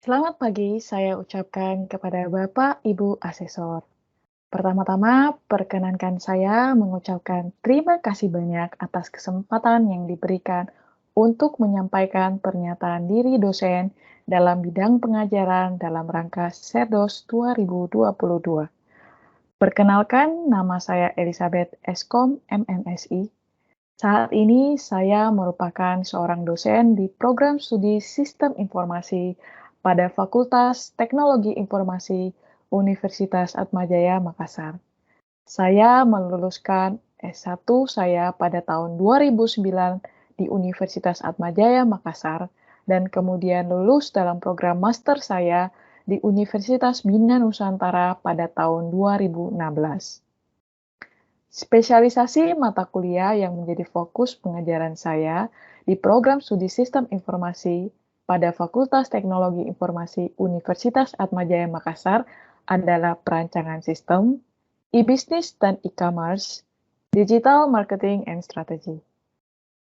Selamat pagi, saya ucapkan kepada Bapak, Ibu Asesor. Pertama-tama, perkenankan saya mengucapkan terima kasih banyak atas kesempatan yang diberikan untuk menyampaikan pernyataan diri dosen dalam bidang pengajaran dalam rangka SEDOS 2022. Perkenalkan, nama saya Elizabeth Eskom, MMSI. Saat ini saya merupakan seorang dosen di program studi Sistem Informasi pada Fakultas Teknologi Informasi Universitas Atmajaya Makassar. Saya meluluskan S1 saya pada tahun 2009 di Universitas Atmajaya Makassar dan kemudian lulus dalam program master saya di Universitas Bina Nusantara pada tahun 2016. Spesialisasi mata kuliah yang menjadi fokus pengajaran saya di program studi Sistem Informasi pada Fakultas Teknologi Informasi Universitas Atmajaya Makassar adalah perancangan sistem, e-business dan e-commerce, digital marketing and strategy.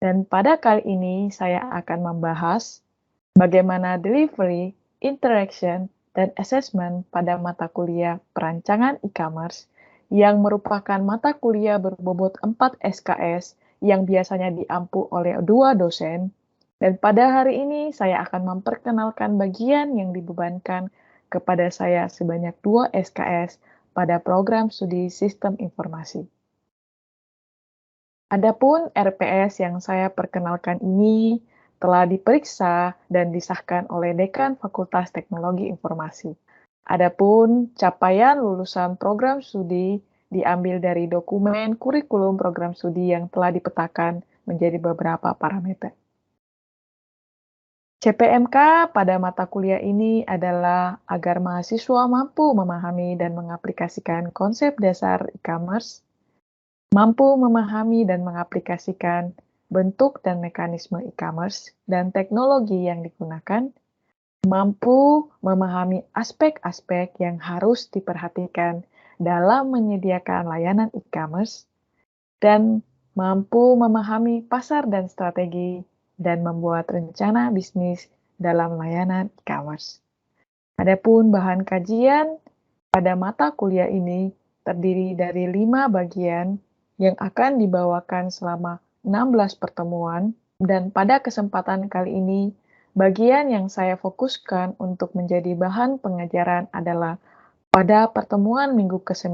Dan pada kali ini saya akan membahas bagaimana delivery, interaction, dan assessment pada mata kuliah perancangan e-commerce yang merupakan mata kuliah berbobot 4 SKS yang biasanya diampu oleh 2 dosen. Dan pada hari ini saya akan memperkenalkan bagian yang dibebankan kepada saya sebanyak 2 SKS pada program studi Sistem Informasi. Adapun RPS yang saya perkenalkan ini telah diperiksa dan disahkan oleh Dekan Fakultas Teknologi Informasi. Adapun capaian lulusan program studi diambil dari dokumen kurikulum program studi yang telah dipetakan menjadi beberapa parameter. CPMK pada mata kuliah ini adalah agar mahasiswa mampu memahami dan mengaplikasikan konsep dasar e-commerce, mampu memahami dan mengaplikasikan bentuk dan mekanisme e-commerce dan teknologi yang digunakan, mampu memahami aspek-aspek yang harus diperhatikan dalam menyediakan layanan e-commerce, dan mampu memahami pasar dan strategi dan membuat rencana bisnis dalam layanan e-commerce. Adapun bahan kajian pada mata kuliah ini terdiri dari 5 bagian yang akan dibawakan selama 16 pertemuan, dan pada kesempatan kali ini, bagian yang saya fokuskan untuk menjadi bahan pengajaran adalah pada pertemuan minggu ke-9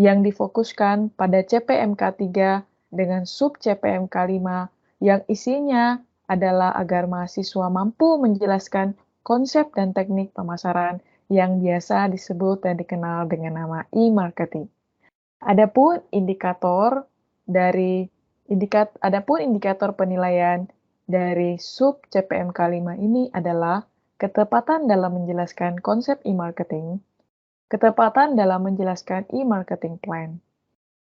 yang difokuskan pada CPMK 3 dengan sub CPMK 5 yang isinya adalah agar mahasiswa mampu menjelaskan konsep dan teknik pemasaran yang biasa disebut dan dikenal dengan nama e-marketing. Adapun indikator penilaian dari sub CPMK 5 ini adalah ketepatan dalam menjelaskan konsep e-marketing, ketepatan dalam menjelaskan e-marketing plan,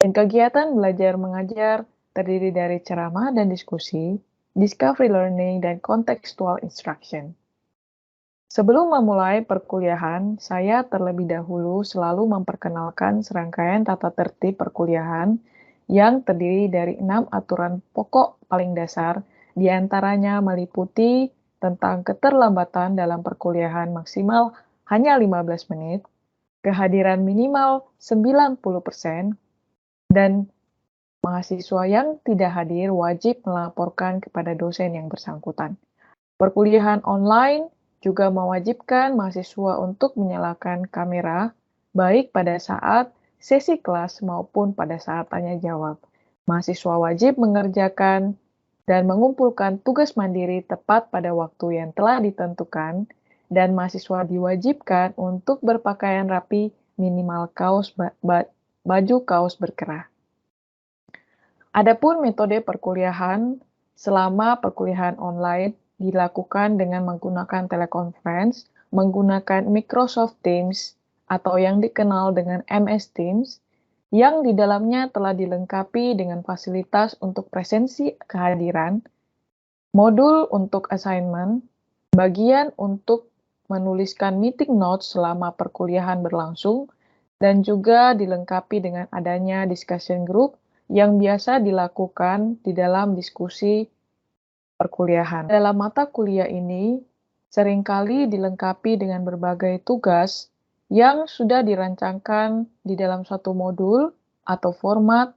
dan kegiatan belajar mengajar terdiri dari ceramah dan diskusi, discovery learning, dan contextual instruction. Sebelum memulai perkuliahan, saya terlebih dahulu selalu memperkenalkan serangkaian tata tertib perkuliahan yang terdiri dari 6 aturan pokok paling dasar, diantaranya meliputi tentang keterlambatan dalam perkuliahan maksimal hanya 15 menit, kehadiran minimal 90%, dan mahasiswa yang tidak hadir wajib melaporkan kepada dosen yang bersangkutan. Perkuliahan online juga mewajibkan mahasiswa untuk menyalakan kamera, baik pada saat sesi kelas maupun pada saat tanya jawab. Mahasiswa wajib mengerjakan dan mengumpulkan tugas mandiri tepat pada waktu yang telah ditentukan, dan mahasiswa diwajibkan untuk berpakaian rapi, minimal baju kaos berkerah. Adapun metode perkuliahan selama perkuliahan online dilakukan dengan menggunakan teleconference, menggunakan Microsoft Teams atau yang dikenal dengan MS Teams, yang di dalamnya telah dilengkapi dengan fasilitas untuk presensi kehadiran, modul untuk assignment, bagian untuk menuliskan meeting notes selama perkuliahan berlangsung, dan juga dilengkapi dengan adanya discussion group yang biasa dilakukan di dalam diskusi perkuliahan. Dalam mata kuliah ini, seringkali dilengkapi dengan berbagai tugas yang sudah dirancangkan di dalam suatu modul atau format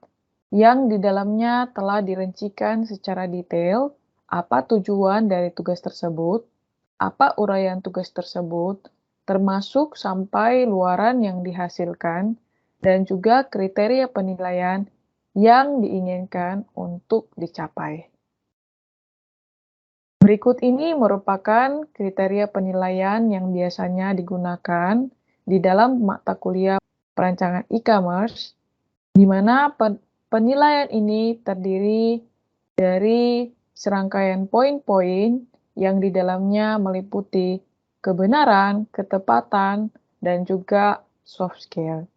yang di dalamnya telah dirincikan secara detail apa tujuan dari tugas tersebut, apa uraian tugas tersebut, termasuk sampai luaran yang dihasilkan, dan juga kriteria penilaian yang diinginkan untuk dicapai. Berikut ini merupakan kriteria penilaian yang biasanya digunakan di dalam mata kuliah perancangan e-commerce, di mana penilaian ini terdiri dari serangkaian poin-poin yang di dalamnya meliputi kebenaran, ketepatan, dan juga soft skill.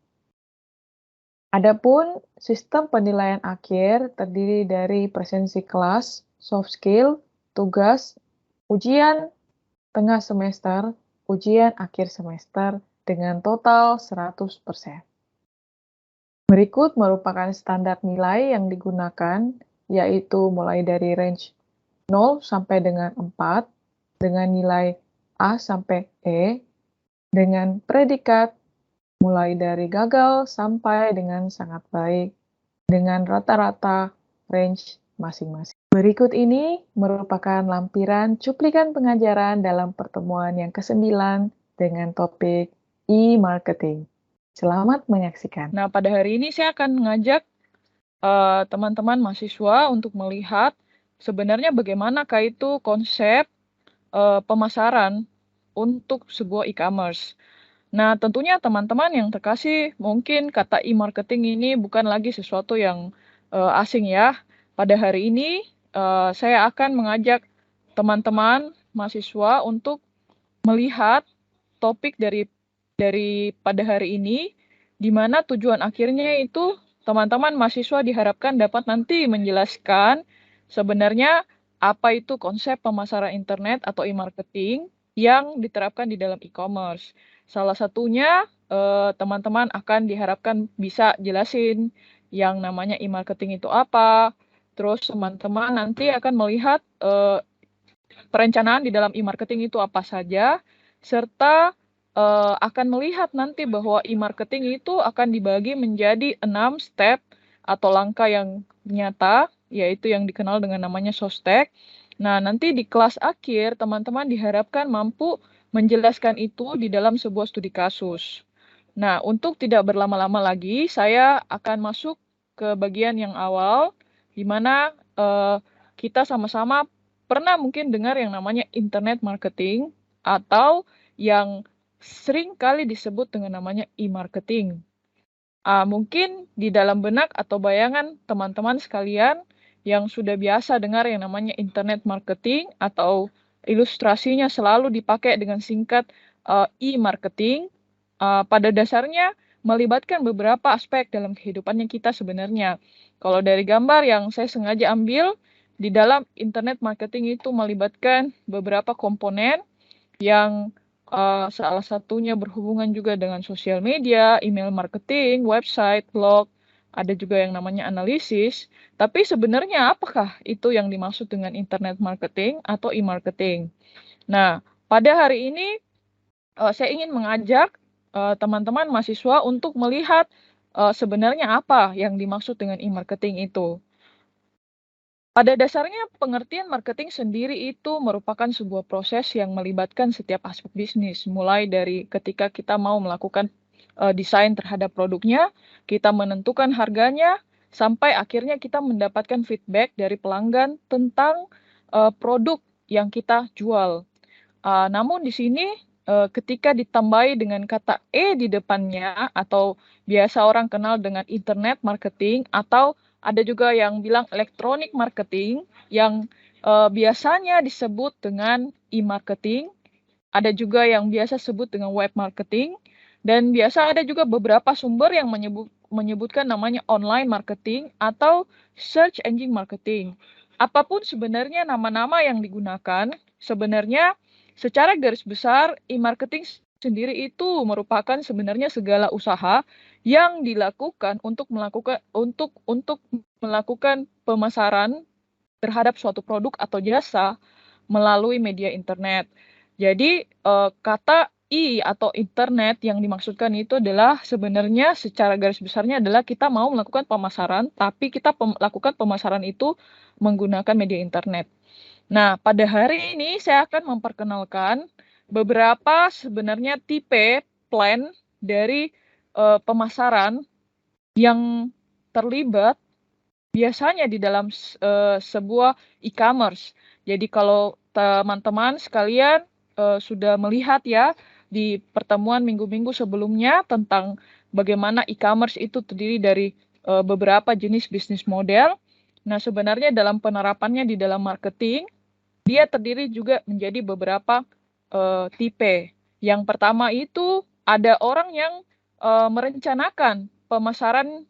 Adapun sistem penilaian akhir terdiri dari presensi kelas, soft skill, tugas, ujian tengah semester, ujian akhir semester dengan total 100%. Berikut merupakan standar nilai yang digunakan, yaitu mulai dari range 0 sampai dengan 4, dengan nilai A sampai E, dengan predikat mulai dari gagal sampai dengan sangat baik, dengan rata-rata range masing-masing. Berikut ini merupakan lampiran cuplikan pengajaran dalam pertemuan yang ke-9 dengan topik e-marketing. Selamat menyaksikan. Nah, pada hari ini saya akan mengajak teman-teman mahasiswa untuk melihat sebenarnya bagaimanakah itu konsep pemasaran untuk sebuah e-commerce. Nah, tentunya teman-teman yang terkasih, mungkin kata e-marketing ini bukan lagi sesuatu yang asing ya. Pada hari ini, saya akan mengajak teman-teman mahasiswa untuk melihat topik dari pada hari ini, di mana tujuan akhirnya itu teman-teman mahasiswa diharapkan dapat nanti menjelaskan sebenarnya apa itu konsep pemasaran internet atau e-marketing yang diterapkan di dalam e-commerce. Salah satunya teman-teman akan diharapkan bisa jelasin yang namanya e-marketing itu apa. Terus teman-teman nanti akan melihat perencanaan di dalam e-marketing itu apa saja, serta akan melihat nanti bahwa e-marketing itu akan dibagi menjadi 6 step atau langkah yang nyata, yaitu yang dikenal dengan namanya SOSTEK. Nah, nanti di kelas akhir, teman-teman diharapkan mampu menjelaskan itu di dalam sebuah studi kasus. Nah, untuk tidak berlama-lama lagi, saya akan masuk ke bagian yang awal, di mana kita sama-sama pernah mungkin dengar yang namanya internet marketing atau yang sering kali disebut dengan namanya e-marketing. Mungkin di dalam benak atau bayangan teman-teman sekalian yang sudah biasa dengar yang namanya internet marketing atau ilustrasinya selalu dipakai dengan singkat e-marketing, pada dasarnya melibatkan beberapa aspek dalam kehidupannya kita sebenarnya. Kalau dari gambar yang saya sengaja ambil, di dalam internet marketing itu melibatkan beberapa komponen yang salah satunya berhubungan juga dengan sosial media, email marketing, website, blog, ada juga yang namanya analisis. Tapi sebenarnya apakah itu yang dimaksud dengan internet marketing atau e-marketing? Nah, pada hari ini saya ingin mengajak teman-teman mahasiswa untuk melihat sebenarnya apa yang dimaksud dengan e-marketing itu. Pada dasarnya, pengertian marketing sendiri itu merupakan sebuah proses yang melibatkan setiap aspek bisnis, mulai dari ketika kita mau melakukan desain terhadap produknya, kita menentukan harganya, sampai akhirnya kita mendapatkan feedback dari pelanggan tentang produk yang kita jual. Namun di sini ketika ditambahi dengan kata E di depannya atau biasa orang kenal dengan internet marketing atau ada juga yang bilang electronic marketing yang biasanya disebut dengan e-marketing, ada juga yang biasa sebut dengan web marketing, dan biasa ada juga beberapa sumber yang menyebutkan namanya online marketing atau search engine marketing. Apapun sebenarnya nama-nama yang digunakan, sebenarnya secara garis besar e-marketing sendiri itu merupakan sebenarnya segala usaha yang dilakukan untuk melakukan pemasaran terhadap suatu produk atau jasa melalui media internet. Jadi kata I atau internet yang dimaksudkan itu adalah sebenarnya secara garis besarnya adalah kita mau melakukan pemasaran, tapi kita lakukan pemasaran itu menggunakan media internet. Nah, pada hari ini saya akan memperkenalkan beberapa sebenarnya tipe plan dari pemasaran yang terlibat biasanya di dalam sebuah e-commerce. Jadi kalau teman-teman sekalian sudah melihat ya di pertemuan minggu-minggu sebelumnya tentang bagaimana e-commerce itu terdiri dari beberapa jenis bisnis model. Nah, sebenarnya dalam penerapannya di dalam marketing, dia terdiri juga menjadi beberapa tipe. Yang pertama itu ada orang yang merencanakan pemasaran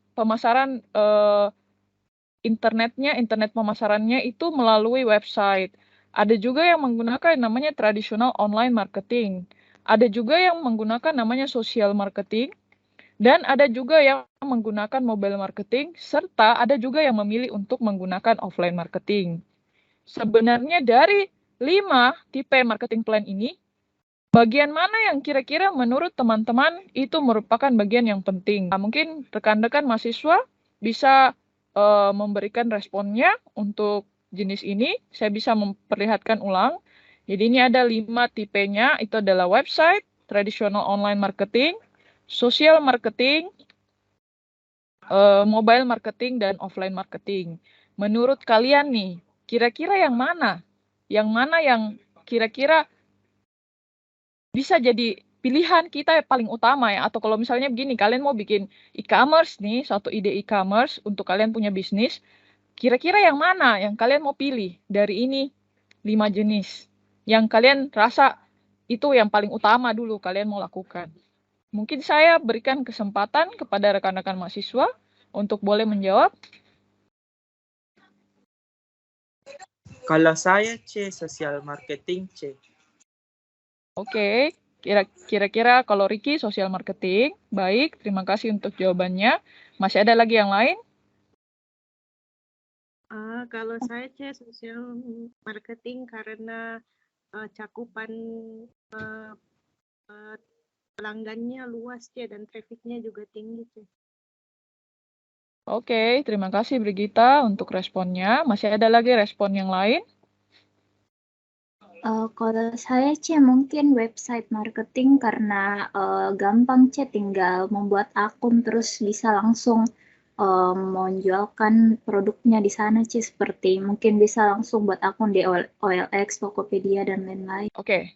internet pemasarannya itu melalui website. Ada juga yang menggunakan namanya tradisional online marketing. Ada juga yang menggunakan namanya social marketing. Dan ada juga yang menggunakan mobile marketing, serta ada juga yang memilih untuk menggunakan offline marketing. Sebenarnya dari 5 tipe marketing plan ini, bagian mana yang kira-kira menurut teman-teman itu merupakan bagian yang penting? Nah, mungkin rekan-rekan mahasiswa bisa memberikan responnya untuk jenis ini. Saya bisa memperlihatkan ulang. Jadi ini ada 5 tipenya, itu adalah website, traditional online marketing, social marketing, mobile marketing, dan offline marketing. Menurut kalian nih, kira-kira yang mana? Yang mana yang kira-kira bisa jadi pilihan kita yang paling utama ya? Atau kalau misalnya begini, kalian mau bikin e-commerce nih, suatu ide e-commerce untuk kalian punya bisnis, kira-kira yang mana yang kalian mau pilih dari ini 5 jenis? Yang kalian rasa itu yang paling utama dulu kalian mau lakukan. Mungkin saya berikan kesempatan kepada rekan-rekan mahasiswa untuk boleh menjawab. Kalau saya C, social marketing C. Oke, kira-kira kalau Ricky social marketing. Baik, terima kasih untuk jawabannya. Masih ada lagi yang lain? Kalau saya C, social marketing karena cakupan pelanggannya luas C dan trafficnya juga tinggi C. Oke, terima kasih Brigita untuk responnya. Masih ada lagi respon yang lain? Kalau saya C mungkin website marketing karena gampang C, tinggal membuat akun terus bisa langsung menjualkan produknya di sana C, seperti mungkin bisa langsung buat akun di OLX, Tokopedia, dan lain-lain. Oke,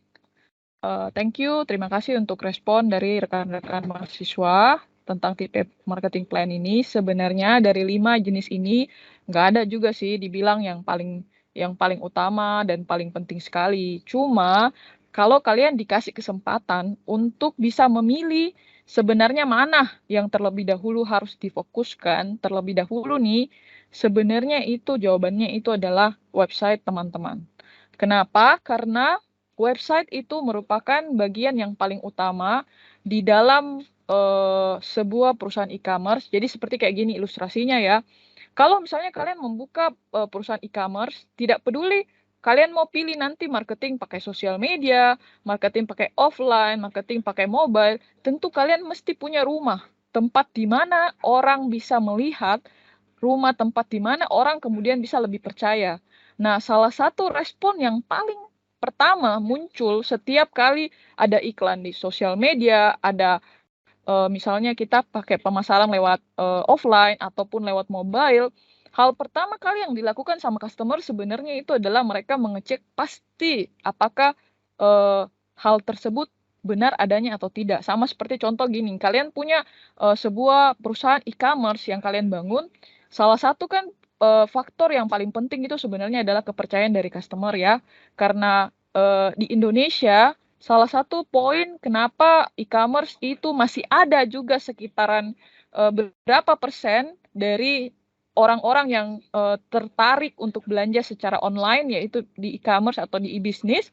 thank you. Terima kasih untuk respon dari rekan-rekan mahasiswa tentang tipe marketing plan ini. Sebenarnya dari 5 jenis ini nggak ada juga sih dibilang yang paling utama dan paling penting sekali. Cuma kalau kalian dikasih kesempatan untuk bisa memilih sebenarnya mana yang terlebih dahulu harus difokuskan terlebih dahulu nih, sebenarnya itu jawabannya itu adalah website teman-teman. Kenapa? Karena website itu merupakan bagian yang paling utama di dalam sebuah perusahaan e-commerce. Jadi seperti kayak gini ilustrasinya ya. Kalau misalnya kalian membuka perusahaan e-commerce, tidak peduli kalian mau pilih nanti marketing pakai sosial media, marketing pakai offline, marketing pakai mobile, tentu kalian mesti punya rumah, tempat di mana orang bisa melihat, rumah tempat di mana orang kemudian bisa lebih percaya. Nah, salah satu respon yang paling pertama muncul setiap kali ada iklan di sosial media, ada misalnya kita pakai pemasaran lewat offline ataupun lewat mobile, hal pertama kali yang dilakukan sama customer sebenarnya itu adalah mereka mengecek pasti apakah hal tersebut benar adanya atau tidak. Sama seperti contoh gini, kalian punya sebuah perusahaan e-commerce yang kalian bangun, salah satu kan faktor yang paling penting itu sebenarnya adalah kepercayaan dari customer ya. Karena di Indonesia salah satu poin kenapa e-commerce itu masih ada juga sekitaran berapa persen dari orang-orang yang tertarik untuk belanja secara online, yaitu di e-commerce atau di e-business,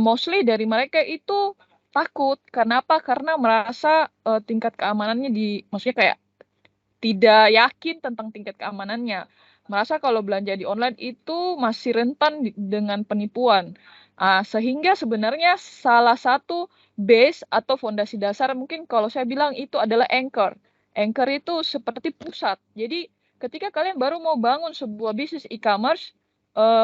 mostly dari mereka itu takut. Kenapa? Karena merasa tingkat keamanannya maksudnya kayak tidak yakin tentang tingkat keamanannya. Merasa kalau belanja di online itu masih rentan dengan penipuan. Sehingga sebenarnya salah satu base atau fondasi dasar mungkin kalau saya bilang itu adalah anchor. Anchor itu seperti pusat. Jadi ketika kalian baru mau bangun sebuah bisnis e-commerce,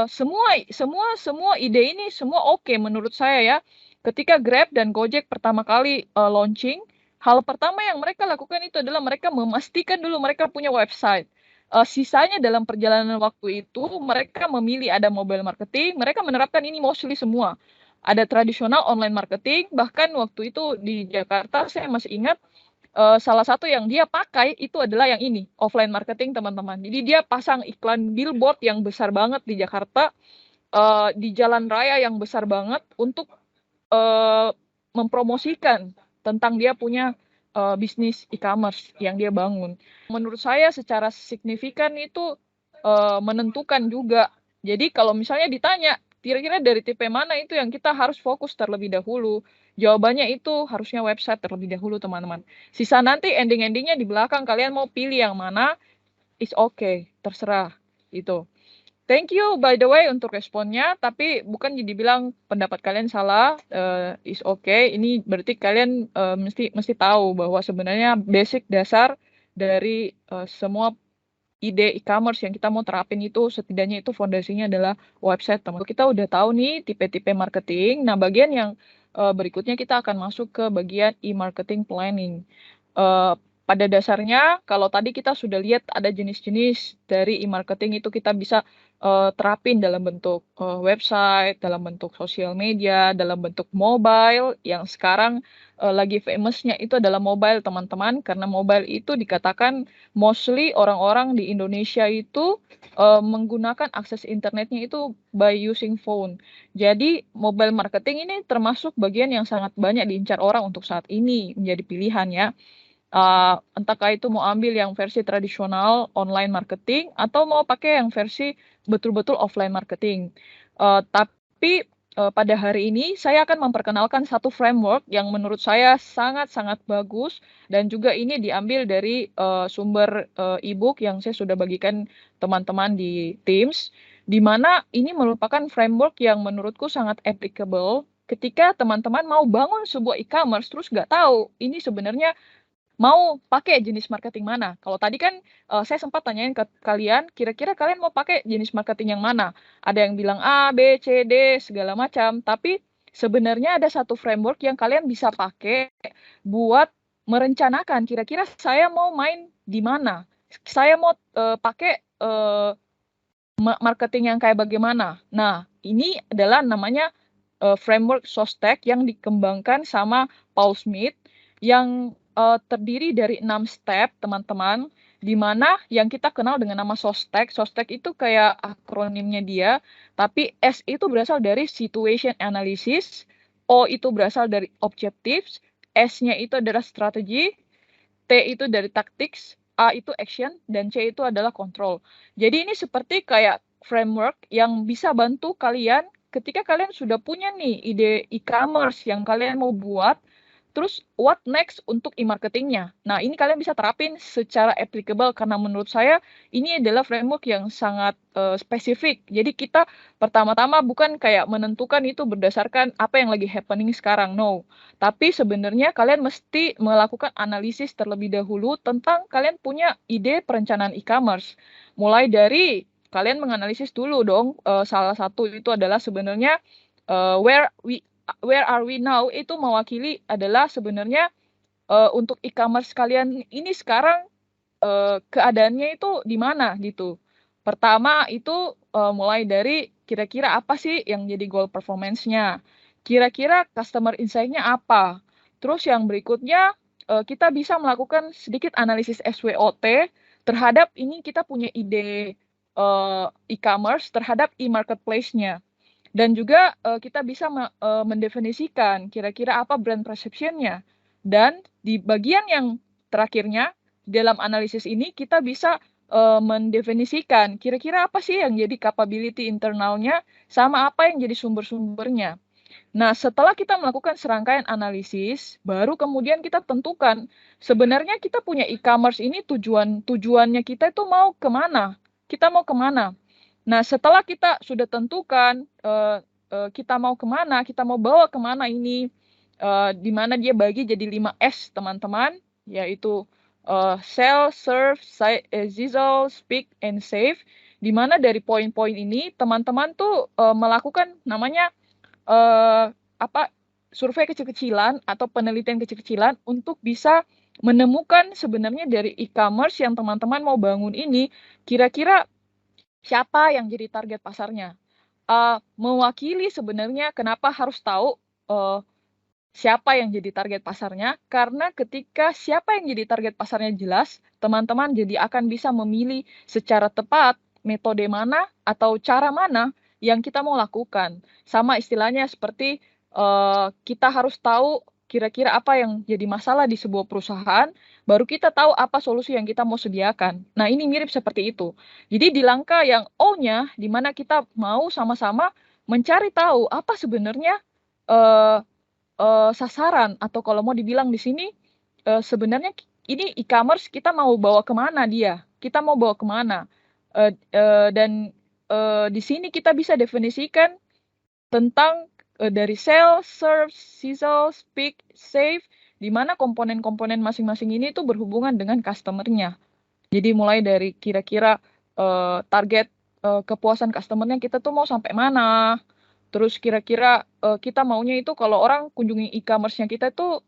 semua ide ini semua oke menurut saya ya. Ketika Grab dan Gojek pertama kali launching, hal pertama yang mereka lakukan itu adalah mereka memastikan dulu mereka punya website. Sisanya dalam perjalanan waktu itu mereka memilih ada mobile marketing, mereka menerapkan ini mostly semua. Ada tradisional online marketing, bahkan waktu itu di Jakarta saya masih ingat salah satu yang dia pakai itu adalah yang ini, offline marketing teman-teman. Jadi dia pasang iklan billboard yang besar banget di Jakarta, di jalan raya yang besar banget untuk mempromosikan tentang dia punya bisnis e-commerce yang dia bangun. Menurut saya secara signifikan itu menentukan juga. Jadi kalau misalnya ditanya, kira-kira dari tipe mana itu yang kita harus fokus terlebih dahulu? Jawabannya itu harusnya website terlebih dahulu, teman-teman. Sisa nanti ending-endingnya di belakang kalian mau pilih yang mana, is okay, terserah. Itu. Thank you by the way untuk responnya, tapi bukan jadi bilang pendapat kalian salah, is okay. Ini berarti kalian mesti tahu bahwa sebenarnya basic dasar dari semua ide e-commerce yang kita mau terapin itu setidaknya itu fondasinya adalah website, teman. Kita udah tahu nih tipe-tipe marketing. Nah, bagian yang berikutnya kita akan masuk ke bagian e-marketing planning. Pada dasarnya, kalau tadi kita sudah lihat ada jenis-jenis dari e-marketing itu kita bisa terapin dalam bentuk website, dalam bentuk sosial media, dalam bentuk mobile, yang sekarang lagi famousnya itu adalah mobile, teman-teman, karena mobile itu dikatakan mostly orang-orang di Indonesia itu menggunakan akses internetnya itu by using phone. Jadi mobile marketing ini termasuk bagian yang sangat banyak diincar orang untuk saat ini menjadi pilihan ya. Entahkah itu mau ambil yang versi tradisional online marketing atau mau pakai yang versi betul-betul offline marketing. Tapi pada hari ini saya akan memperkenalkan satu framework yang menurut saya sangat-sangat bagus dan juga ini diambil dari sumber e-book yang saya sudah bagikan teman-teman di Teams, di mana ini merupakan framework yang menurutku sangat applicable ketika teman-teman mau bangun sebuah e-commerce terus nggak tahu ini sebenarnya mau pakai jenis marketing mana? Kalau tadi kan saya sempat tanyain ke kalian, kira-kira kalian mau pakai jenis marketing yang mana? Ada yang bilang A, B, C, D, segala macam. Tapi sebenarnya ada satu framework yang kalian bisa pakai buat merencanakan kira-kira saya mau main di mana? Saya mau pakai marketing yang kayak bagaimana? Nah, ini adalah namanya framework SOSTEC yang dikembangkan sama Paul Smith yang terdiri dari 6 step, teman-teman, di mana yang kita kenal dengan nama SOSTEC. SOSTEC itu kayak akronimnya dia, tapi S itu berasal dari situation analysis, O itu berasal dari objectives, S-nya itu adalah strategi, T itu dari tactics, A itu action, dan C itu adalah control. Jadi ini seperti kayak framework yang bisa bantu kalian ketika kalian sudah punya nih ide e-commerce yang kalian mau buat, terus what next untuk e-marketingnya. Nah, ini kalian bisa terapin secara applicable karena menurut saya ini adalah framework yang sangat spesifik. Jadi kita pertama-tama bukan kayak menentukan itu berdasarkan apa yang lagi happening sekarang, no. Tapi sebenarnya kalian mesti melakukan analisis terlebih dahulu tentang kalian punya ide perencanaan e-commerce. Mulai dari kalian menganalisis dulu dong, salah satu itu adalah sebenarnya where are we now itu mewakili adalah sebenarnya untuk e-commerce kalian ini sekarang keadaannya itu di mana gitu. Pertama itu mulai dari kira-kira apa sih yang jadi goal performance-nya. Kira-kira customer insight-nya apa. Terus yang berikutnya kita bisa melakukan sedikit analisis SWOT terhadap ini kita punya ide e-commerce terhadap e-marketplace-nya. Dan juga kita bisa mendefinisikan kira-kira apa brand perception-nya. Dan di bagian yang terakhirnya, dalam analisis ini kita bisa mendefinisikan kira-kira apa sih yang jadi capability internalnya sama apa yang jadi sumber-sumbernya. Nah, setelah kita melakukan serangkaian analisis, baru kemudian kita tentukan sebenarnya kita punya e-commerce ini tujuannya kita itu mau kemana? Kita mau kemana? Nah, setelah kita sudah tentukan kita mau kemana, kita mau bawa kemana ini, di mana dia bagi jadi 5S teman-teman, yaitu sell, serve, sizzle, speak, and save. Di mana dari poin-poin ini teman-teman tuh melakukan namanya survei kecil-kecilan atau penelitian kecil-kecilan untuk bisa menemukan sebenarnya dari e-commerce yang teman-teman mau bangun ini kira-kira siapa yang jadi target pasarnya. Mewakili sebenarnya kenapa harus tahu siapa yang jadi target pasarnya, karena ketika siapa yang jadi target pasarnya jelas, teman-teman jadi akan bisa memilih secara tepat metode mana atau cara mana yang kita mau lakukan. Sama istilahnya seperti kita harus tahu kira-kira apa yang jadi masalah di sebuah perusahaan, baru kita tahu apa solusi yang kita mau sediakan. Nah, ini mirip seperti itu. Jadi di langkah yang O-nya, di mana kita mau sama-sama mencari tahu apa sebenarnya sasaran, atau kalau mau dibilang di sini sebenarnya ini e-commerce kita mau bawa kemana dia, kita mau bawa kemana, dan di sini kita bisa definisikan tentang dari sell, serve, sizzle, speak, save, di mana komponen-komponen masing-masing ini tuh berhubungan dengan customer-nya. Jadi mulai dari kira-kira target kepuasan customer-nya kita tuh mau sampai mana. Terus kira-kira kita maunya itu kalau orang kunjungi e-commerce-nya kita tuh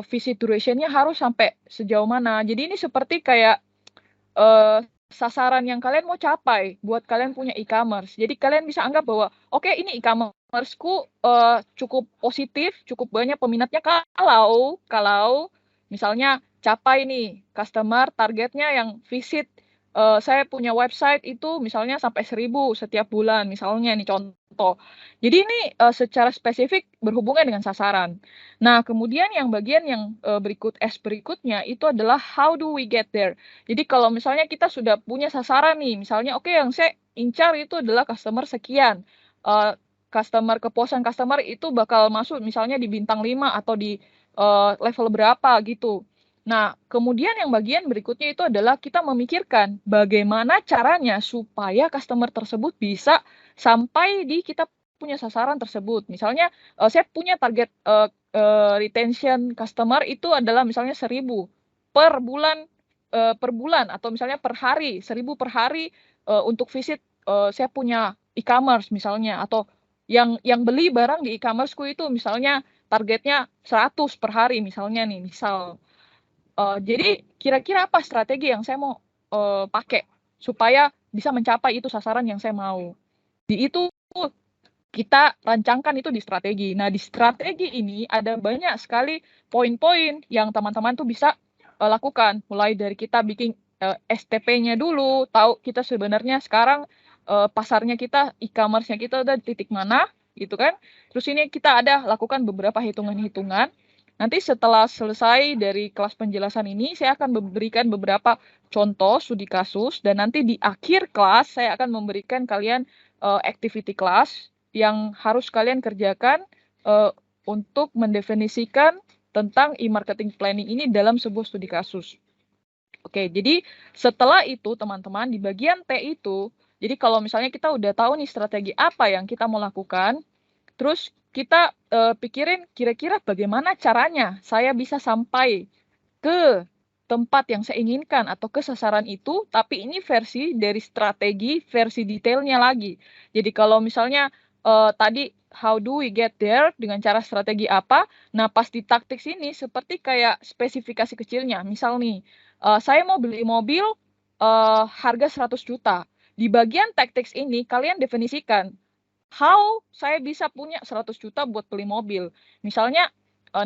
visit duration-nya harus sampai sejauh mana. Jadi ini seperti kayak sasaran yang kalian mau capai buat kalian punya e-commerce. Jadi kalian bisa anggap bahwa oke, ini e-commerce-ku cukup positif, cukup banyak peminatnya kalau misalnya capai nih customer targetnya yang visit saya punya website itu misalnya sampai 1.000 setiap bulan misalnya nih contoh. Jadi ini secara spesifik berhubungan dengan sasaran. Nah, kemudian yang bagian yang berikutnya itu adalah how do we get there. Jadi kalau misalnya kita sudah punya sasaran nih, misalnya oke, yang saya incar itu adalah customer sekian. Kepuasan customer itu bakal masuk misalnya di bintang 5 atau di level berapa gitu. Nah, kemudian yang bagian berikutnya itu adalah kita memikirkan bagaimana caranya supaya customer tersebut bisa sampai di kita punya sasaran tersebut. Misalnya saya punya target retention customer itu adalah misalnya 1.000 per bulan atau misalnya per hari, 1.000 per hari untuk visit saya punya e-commerce misalnya, atau yang beli barang di e-commerceku itu misalnya targetnya 100 per hari misalnya nih, misal. Jadi kira-kira apa strategi yang saya mau pakai supaya bisa mencapai itu sasaran yang saya mau. Di itu kita rancangkan itu di strategi. Nah, di strategi ini ada banyak sekali poin-poin yang teman-teman tuh bisa lakukan. Mulai dari kita bikin STP-nya dulu, tahu kita sebenarnya sekarang pasarnya kita, e-commerce-nya kita udah di titik mana, gitu kan. Terus ini kita ada lakukan beberapa hitungan-hitungan. Nanti setelah selesai dari kelas penjelasan ini, saya akan memberikan beberapa contoh studi kasus, dan nanti di akhir kelas saya akan memberikan kalian activity class yang harus kalian kerjakan untuk mendefinisikan tentang e-marketing planning ini dalam sebuah studi kasus. Oke, jadi setelah itu teman-teman di bagian T itu, jadi kalau misalnya kita udah tahu nih strategi apa yang kita mau lakukan, terus kita pikirin kira-kira bagaimana caranya saya bisa sampai ke tempat yang saya inginkan atau ke sasaran itu, tapi ini versi dari strategi, versi detailnya lagi. Jadi kalau misalnya tadi how do we get there dengan cara strategi apa, nah pas di tactics ini seperti kayak spesifikasi kecilnya. Misal nih, saya mau beli mobil harga 100 juta. Di bagian tactics ini kalian definisikan how saya bisa punya 100 juta buat beli mobil. Misalnya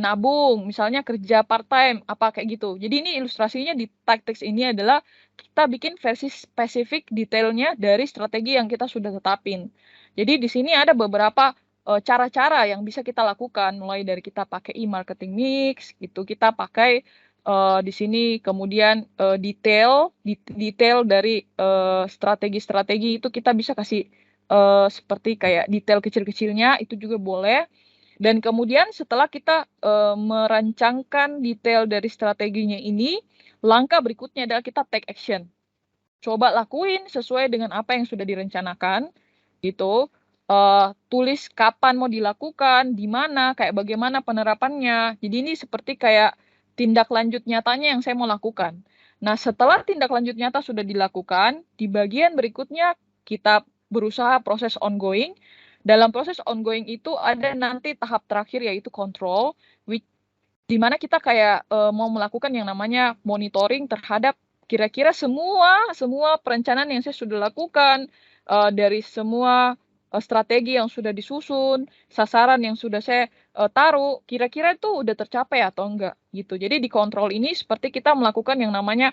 nabung, misalnya kerja part-time, apa kayak gitu. Jadi ini ilustrasinya di tactics ini adalah kita bikin versi spesifik detailnya dari strategi yang kita sudah tetapin. Jadi di sini ada beberapa cara-cara yang bisa kita lakukan, mulai dari kita pakai e-marketing mix, gitu. Kita pakai di sini kemudian detail dari strategi-strategi itu kita bisa kasih seperti kayak detail kecil-kecilnya itu juga boleh. Dan kemudian setelah kita merancangkan detail dari strateginya ini, langkah berikutnya adalah kita take action. Coba lakuin sesuai dengan apa yang sudah direncanakan, gitu. tulis kapan mau dilakukan, di mana, kayak bagaimana penerapannya. Jadi ini seperti kayak tindak lanjut nyatanya yang saya mau lakukan. Nah, setelah tindak lanjut nyata sudah dilakukan, di bagian berikutnya kita berusaha proses ongoing. Dalam proses ongoing itu ada nanti tahap terakhir yaitu control, di mana kita kayak mau melakukan yang namanya monitoring terhadap kira-kira semua perencanaan yang saya sudah lakukan, dari semua strategi yang sudah disusun, sasaran yang sudah saya taruh, kira-kira itu udah tercapai atau enggak gitu. Jadi di kontrol ini seperti kita melakukan yang namanya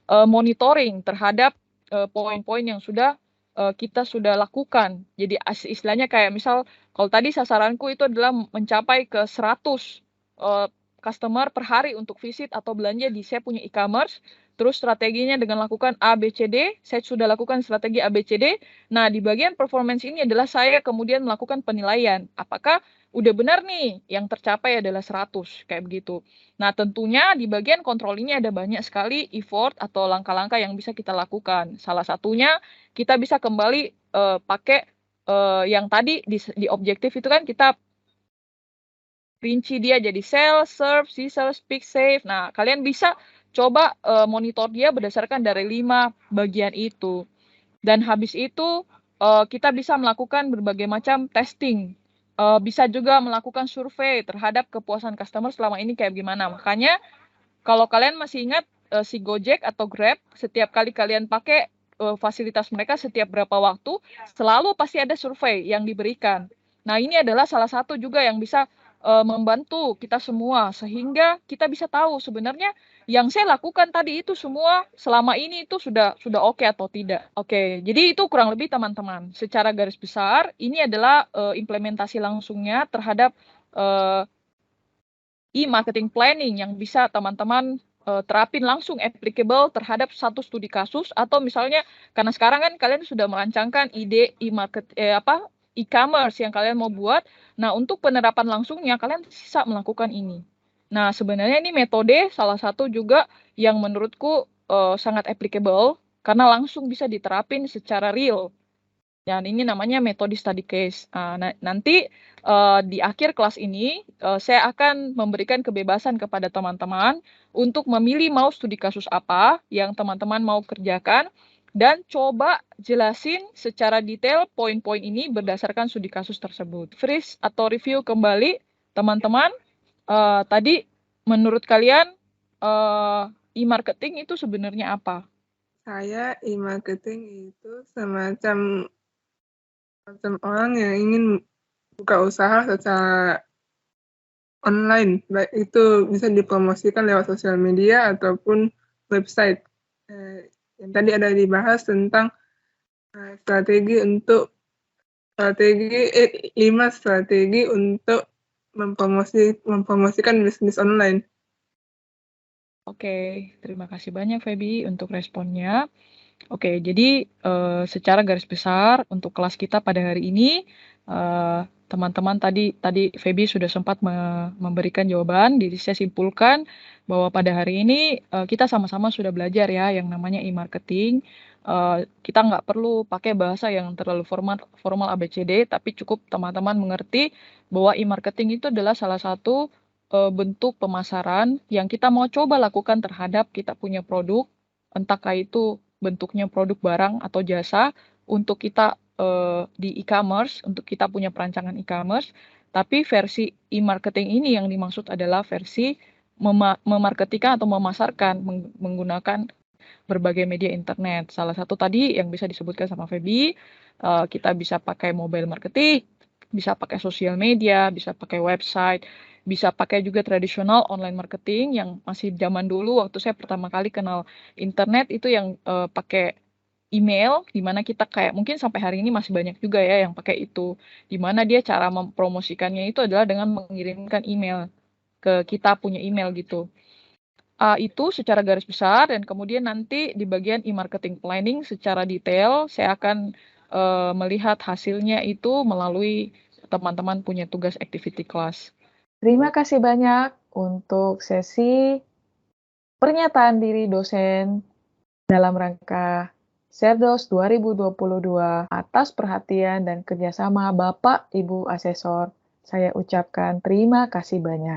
monitoring terhadap poin-poin yang sudah kita sudah lakukan. Jadi istilahnya kayak misal kalau tadi sasaranku itu adalah mencapai ke 100 customer per hari untuk visit atau belanja di saya punya e-commerce. Terus strateginya dengan lakukan A, B, C, D. Saya sudah lakukan strategi A, B, C, D. Nah, di bagian performance ini adalah saya kemudian melakukan penilaian. Apakah udah benar nih yang tercapai adalah 100, kayak begitu. Nah, tentunya di bagian kontrol ini ada banyak sekali effort atau langkah-langkah yang bisa kita lakukan. Salah satunya kita bisa kembali pakai yang tadi di objektif itu kan kita rinci dia jadi sell, serve, scissor, speak, save. Nah, kalian bisa coba monitor dia berdasarkan dari 5 bagian itu. Dan habis itu kita bisa melakukan berbagai macam testing. Bisa juga melakukan survei terhadap kepuasan customer selama ini kayak gimana. Makanya kalau kalian masih ingat si Gojek atau Grab, setiap kali kalian pakai fasilitas mereka setiap berapa waktu, selalu pasti ada survei yang diberikan. Nah, ini adalah salah satu juga yang bisa membantu kita semua sehingga kita bisa tahu sebenarnya yang saya lakukan tadi itu semua selama ini itu sudah oke atau tidak. Oke, jadi itu kurang lebih teman-teman. Secara garis besar ini adalah implementasi langsungnya terhadap e-marketing planning yang bisa teman-teman terapin langsung applicable terhadap satu studi kasus atau misalnya karena sekarang kan kalian sudah merancangkan ide e-commerce yang kalian mau buat. Nah, untuk penerapan langsungnya kalian bisa melakukan ini. Nah, sebenarnya ini metode salah satu juga yang menurutku sangat applicable karena langsung bisa diterapin secara real. Dan ini namanya metode study case. Nanti di akhir kelas ini saya akan memberikan kebebasan kepada teman-teman untuk memilih mau studi kasus apa yang teman-teman mau kerjakan dan coba jelasin secara detail poin-poin ini berdasarkan studi kasus tersebut. Freeze atau review kembali teman-teman. Tadi menurut kalian e-marketing itu sebenarnya apa? Saya e-marketing itu semacam orang yang ingin buka usaha secara online, baik itu bisa dipromosikan lewat sosial media ataupun website. Yang tadi ada dibahas tentang 5 strategi untuk mempromosikan bisnis online. Oke, terima kasih banyak Feby untuk responnya. Oke, jadi secara garis besar untuk kelas kita pada hari ini, teman-teman tadi Feby sudah sempat memberikan jawaban, jadi saya simpulkan bahwa pada hari ini kita sama-sama sudah belajar ya yang namanya e-marketing. Kita nggak perlu pakai bahasa yang terlalu formal ABCD, tapi cukup teman-teman mengerti bahwa e-marketing itu adalah salah satu bentuk pemasaran yang kita mau coba lakukan terhadap kita punya produk, entahkah itu bentuknya produk barang atau jasa untuk kita di e-commerce, untuk kita punya perancangan e-commerce, tapi versi e-marketing ini yang dimaksud adalah versi memarketikan atau memasarkan menggunakan berbagai media internet. Salah satu tadi yang bisa disebutkan sama Feby, kita bisa pakai mobile marketing, bisa pakai sosial media, bisa pakai website, bisa pakai juga tradisional online marketing yang masih zaman dulu waktu saya pertama kali kenal internet itu yang pakai email, di mana kita kayak mungkin sampai hari ini masih banyak juga ya yang pakai itu, di mana dia cara mempromosikannya itu adalah dengan mengirimkan email ke kita punya email gitu. Itu secara garis besar dan kemudian nanti di bagian e-marketing planning secara detail saya akan melihat hasilnya itu melalui teman-teman punya tugas activity class. Terima kasih banyak untuk sesi pernyataan diri dosen dalam rangka Serdos 2022. Atas perhatian dan kerjasama Bapak Ibu Asesor, saya ucapkan terima kasih banyak.